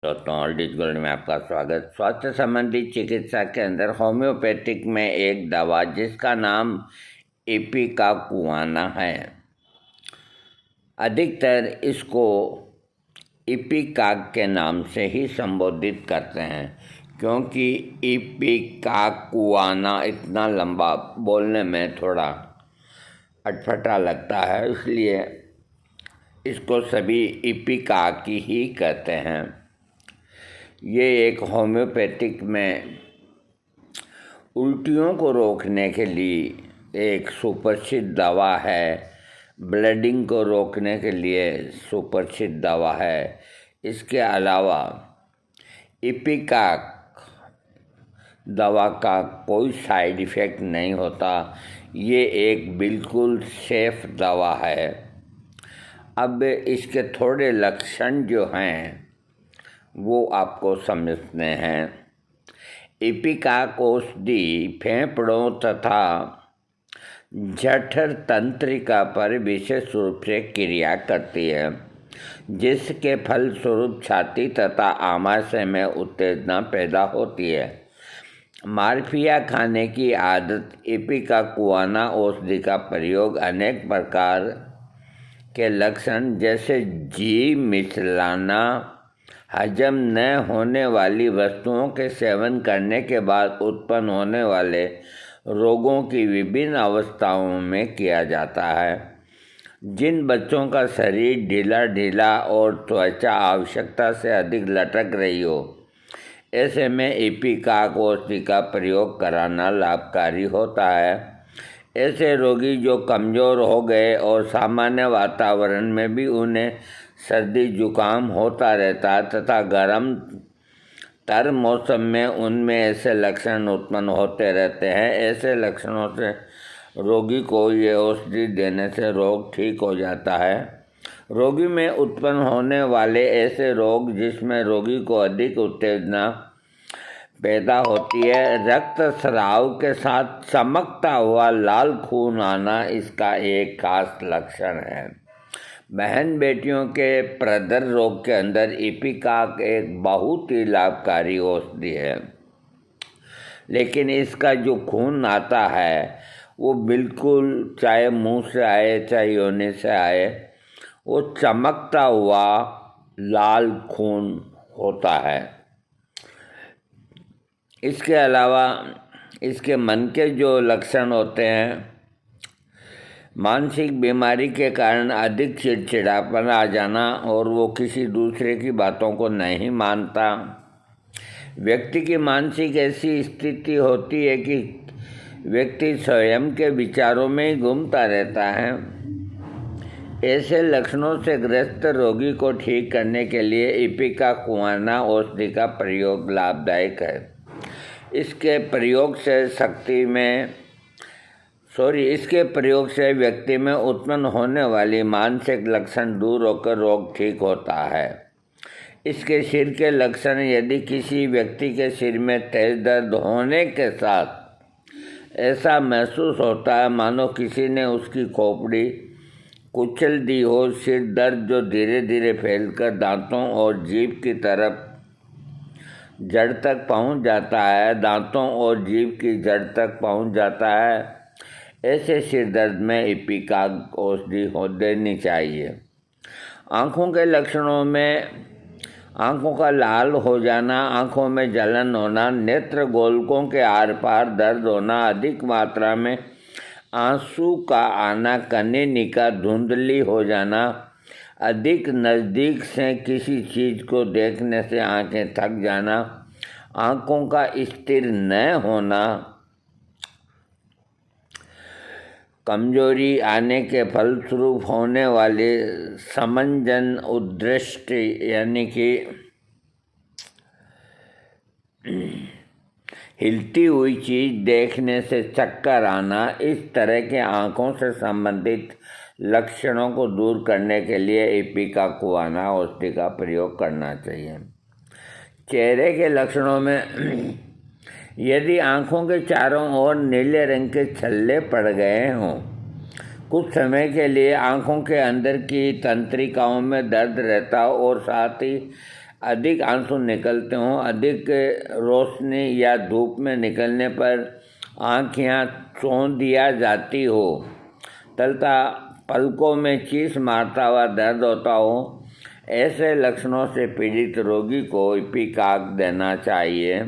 दोस्तों ऑल्डिज गोल्ड में आपका स्वागत। स्वास्थ्य संबंधी चिकित्सा के अंदर होम्योपैथिक में एक दवा जिसका नाम इपिकाकुआना है। अधिकतर इसको इपिकाक के नाम से ही संबोधित करते हैं, क्योंकि इपिकाकुआना इतना लंबा बोलने में थोड़ा अटपटा लगता है, इसलिए इसको सभी इपिकाक ही कहते हैं। ये एक होम्योपैथिक में उल्टियों को रोकने के लिए एक सुप्रसिद्ध दवा है, ब्लीडिंग को रोकने के लिए सुप्रसिद्ध दवा है। इसके अलावा इपिकाक दवा का कोई साइड इफ़ेक्ट नहीं होता। ये एक बिल्कुल सेफ दवा है। अब इसके थोड़े लक्षण जो हैं वो आपको समझने हैं। इपिकाक औषधि फेफड़ों तथा जठर तंत्रिका पर विशेष रूप से क्रिया करती है, जिसके फलस्वरूप छाती तथा आमाशय में उत्तेजना पैदा होती है। मार्फिया खाने की आदत इपिकाकुआना औषधि का प्रयोग अनेक प्रकार के लक्षण जैसे जी मिचलाना, हजम न होने वाली वस्तुओं के सेवन करने के बाद उत्पन्न होने वाले रोगों की विभिन्न अवस्थाओं में किया जाता है। जिन बच्चों का शरीर ढीला ढीला और त्वचा आवश्यकता से अधिक लटक रही हो, ऐसे में इपिकाक औषधि का प्रयोग कराना लाभकारी होता है। ऐसे रोगी जो कमज़ोर हो गए और सामान्य वातावरण में भी उन्हें सर्दी जुकाम होता रहता है तथा गर्म तर मौसम में उनमें ऐसे लक्षण उत्पन्न होते रहते हैं, ऐसे लक्षणों से रोगी को ये औषधि देने से रोग ठीक हो जाता है। रोगी में उत्पन्न होने वाले ऐसे रोग जिसमें रोगी को अधिक उत्तेजना पैदा होती है, रक्त स्राव के साथ चमकता हुआ लाल खून आना इसका एक खास लक्षण है। बहन बेटियों के प्रदर रोग के अंदर इपिकाक एक बहुत ही लाभकारी औषधि है, लेकिन इसका जो खून आता है वो बिल्कुल, चाहे मुंह से आए चाहे योनि से आए, वो चमकता हुआ लाल खून होता है। इसके अलावा इसके मन के जो लक्षण होते हैं, मानसिक बीमारी के कारण अधिक चिड़चिड़ापन आ जाना और वो किसी दूसरे की बातों को नहीं मानता। व्यक्ति की मानसिक ऐसी स्थिति होती है कि व्यक्ति स्वयं के विचारों में ही घूमता रहता है। ऐसे लक्षणों से ग्रस्त रोगी को ठीक करने के लिए इपिकाकुआना औषधि का प्रयोग लाभदायक है। इसके प्रयोग से व्यक्ति में उत्पन्न होने वाली मानसिक लक्षण दूर होकर रोग ठीक होता है। इसके सिर के लक्षण, यदि किसी व्यक्ति के सिर में तेज दर्द होने के साथ ऐसा महसूस होता है मानो किसी ने उसकी खोपड़ी कुचल दी हो, सिर दर्द जो धीरे धीरे फैलकर दांतों और जीभ की तरफ जड़ तक पहुंच जाता है, ऐसे सिर दर्द में इपिकाक औषधि देनी चाहिए। आँखों के लक्षणों में आँखों का लाल हो जाना, आँखों में जलन होना, नेत्र गोलकों के आर पार दर्द होना, अधिक मात्रा में आंसू का आना, कनीनिका धुंधली हो जाना, अधिक नज़दीक से किसी चीज़ को देखने से आंखें थक जाना, आँखों का स्थिर न होना, कमजोरी आने के फलस्वरूप होने वाले समंजन उद्दृष्टि यानी कि हिलती हुई चीज़ देखने से चक्कर आना, इस तरह के आँखों से संबंधित लक्षणों को दूर करने के लिए इपिकाकुआना औषधि का प्रयोग करना चाहिए। चेहरे के लक्षणों में यदि आँखों के चारों ओर नीले रंग के छल्ले पड़ गए हों, कुछ समय के लिए आँखों के अंदर की तंत्रिकाओं में दर्द रहता हो और साथ ही अधिक आंसू निकलते हों, अधिक रोशनी या धूप में निकलने पर आँखियाँ चौंध दिया जाती हो, तथा पलकों में चीस मारता हुआ दर्द होता हो, ऐसे लक्षणों से पीड़ित रोगी को इपिकाक देना चाहिए।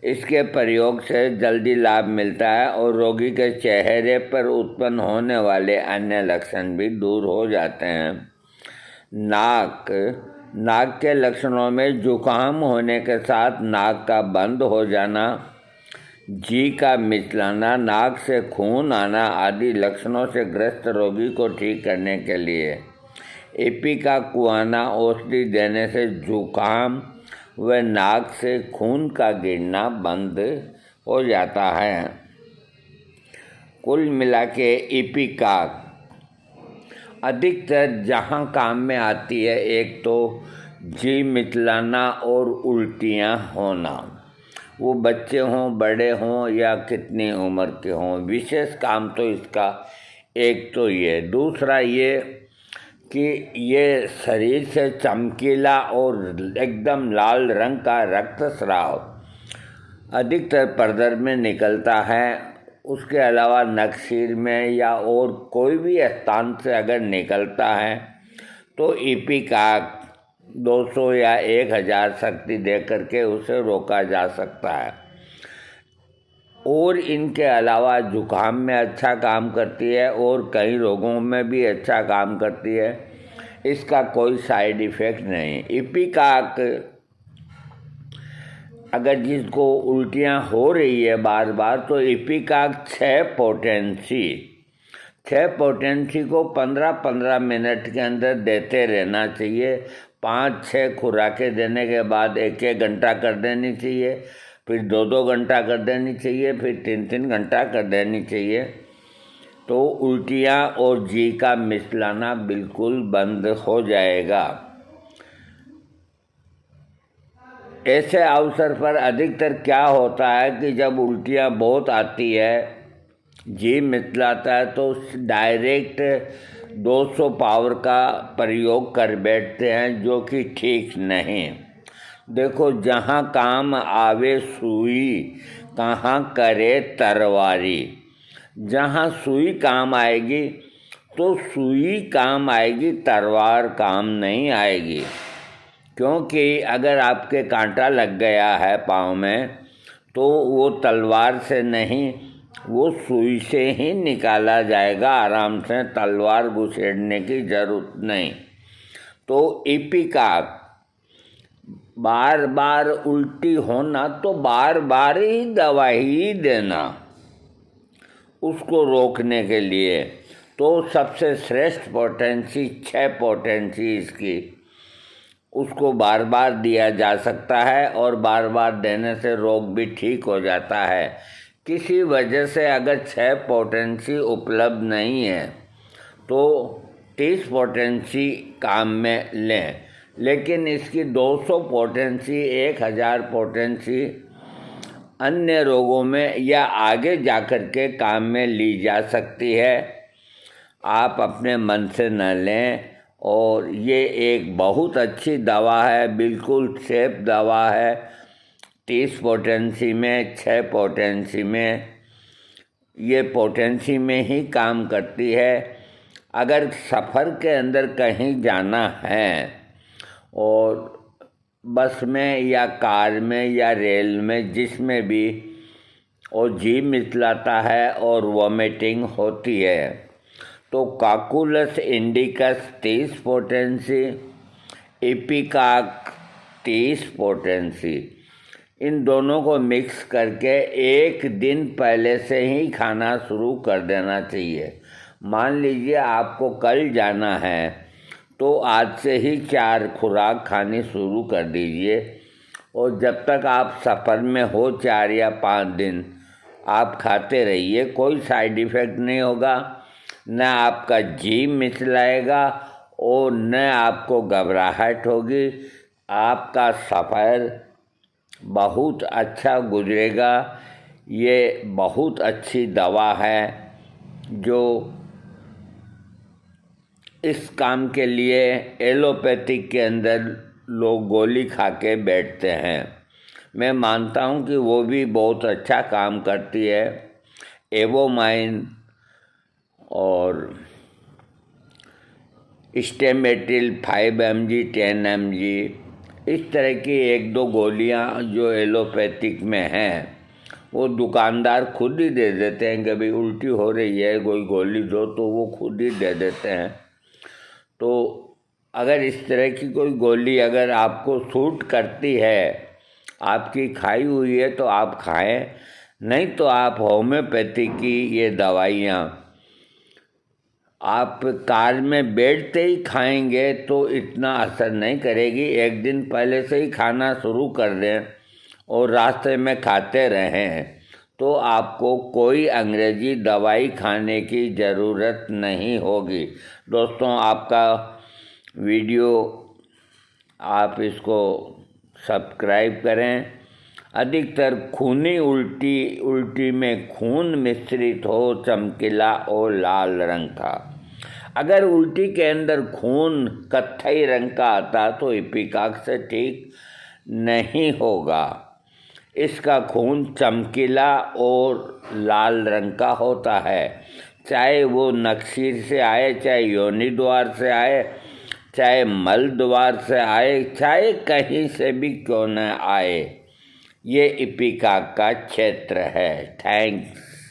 इसके प्रयोग से जल्दी लाभ मिलता है और रोगी के चेहरे पर उत्पन्न होने वाले अन्य लक्षण भी दूर हो जाते हैं। नाक के लक्षणों में जुकाम होने के साथ नाक का बंद हो जाना, जी का मिचलाना, नाक से खून आना आदि लक्षणों से ग्रस्त रोगी को ठीक करने के लिए इपिकाकुआना औषधि देने से जुकाम व नाक से खून का गिरना बंद हो जाता है। कुल मिला के इपिकाक अधिकतर जहाँ काम में आती है, एक तो जी मिचलाना और उल्टियाँ होना, वो बच्चे हों, बड़े हों या कितनी उम्र के हों, विशेष काम तो इसका एक तो ये। दूसरा ये कि ये शरीर से चमकीला और एकदम लाल रंग का रक्तस्राव अधिकतर परदर में निकलता है। उसके अलावा नखशीर में या और कोई भी स्थान से अगर निकलता है तो इपिकाक 200 या 1000 शक्ति दे करके उसे रोका जा सकता है। और इनके अलावा जुकाम में अच्छा काम करती है और कई रोगों में भी अच्छा काम करती है। इसका कोई साइड इफ़ेक्ट नहीं। इपिकाक अगर जिसको उल्टियाँ हो रही है बार बार, तो इपिकाक 6 पोटेंसी को 15-15 मिनट के अंदर देते रहना चाहिए। 5-6 खुराकें देने के बाद 1-1 घंटा कर देनी चाहिए, फिर 2-2 घंटा कर देनी चाहिए, फिर 3-3 घंटा कर देनी चाहिए। तो उल्टियाँ और जी का मिचलाना बिल्कुल बंद हो जाएगा। ऐसे अवसर पर अधिकतर क्या होता है कि जब उल्टियाँ बहुत आती है, जी मिचलाता है, तो डायरेक्ट 200 पावर का प्रयोग कर बैठते हैं, जो कि ठीक नहीं। देखो, जहाँ काम आवे सुई, कहाँ करे तरवारी। जहाँ सुई काम आएगी तो सुई काम आएगी, तलवार काम नहीं आएगी। क्योंकि अगर आपके कांटा लग गया है पाँव में, तो वो तलवार से नहीं, वो सुई से ही निकाला जाएगा आराम से, तलवार घुसेड़ने की ज़रूरत नहीं। तो इपिकाक बार बार उल्टी होना तो बार बार ही दवा ही देना उसको रोकने के लिए। तो सबसे श्रेष्ठ पोटेंसी 6 पोटेंसी इसकी, उसको बार बार दिया जा सकता है और बार बार देने से रोग भी ठीक हो जाता है। किसी वजह से अगर 6 पोटेंसी उपलब्ध नहीं है तो 30 पोटेंसी काम में लें, लेकिन इसकी 200 पोटेंसी 1000 पोटेंसी अन्य रोगों में या आगे जाकर के काम में ली जा सकती है। आप अपने मन से न लें। और ये एक बहुत अच्छी दवा है, बिल्कुल सेफ दवा है। 30 पोटेंसी में, 6 पोटेंसी में, ये पोटेंसी में ही काम करती है। अगर सफ़र के अंदर कहीं जाना है और बस में या कार में या रेल में, जिसमें भी, और जी मिचलाता है और वॉमिटिंग होती है, तो काकुलस इंडिकस 30 पोटेंसी, इपिकाक 30 पोटेंसी, इन दोनों को मिक्स करके 1 दिन पहले से ही खाना शुरू कर देना चाहिए। मान लीजिए आपको कल जाना है, तो आज से ही 4 खुराक खानी शुरू कर दीजिए और जब तक आप सफ़र में हो 4 या 5 दिन आप खाते रहिए। कोई साइड इफ़ेक्ट नहीं होगा, न आपका जी मिचलाएगा और न आपको घबराहट होगी। आपका सफ़र बहुत अच्छा गुजरेगा। ये बहुत अच्छी दवा है जो इस काम के लिए एलोपैथिक के अंदर लोग गोली खा के बैठते हैं। मैं मानता हूँ कि वो भी बहुत अच्छा काम करती है। एवोमाइन और स्टेमेटिल 5 mg 10 mg इस तरह की 1-2 गोलियाँ जो एलोपैथिक में हैं वो दुकानदार खुद ही दे देते हैं। कभी उल्टी हो रही है कोई गोली दो तो वो खुद ही दे देते हैं। तो अगर इस तरह की कोई गोली अगर आपको सूट करती है, आपकी खाई हुई है तो आप खाएं, नहीं तो आप होम्योपैथी की ये दवाइयाँ आप कार में बैठते ही खाएंगे तो इतना असर नहीं करेगी। एक दिन पहले से ही खाना शुरू कर दें और रास्ते में खाते रहें तो आपको कोई अंग्रेजी दवाई खाने की ज़रूरत नहीं होगी। दोस्तों, आपका वीडियो आप इसको सब्सक्राइब करें। अधिकतर खूनी उल्टी में खून मिश्रित हो, चमकीला और लाल रंग का। अगर उल्टी के अंदर खून कत्थई रंग का आता तो इपिकाक से ठीक नहीं होगा। इसका खून चमकीला और लाल रंग का होता है, चाहे वो नक्सीर से आए, चाहे योनि द्वार से आए, चाहे मल द्वार से आए, चाहे कहीं से भी क्यों न आए। ये इपिकाक का क्षेत्र है। थैंक्स।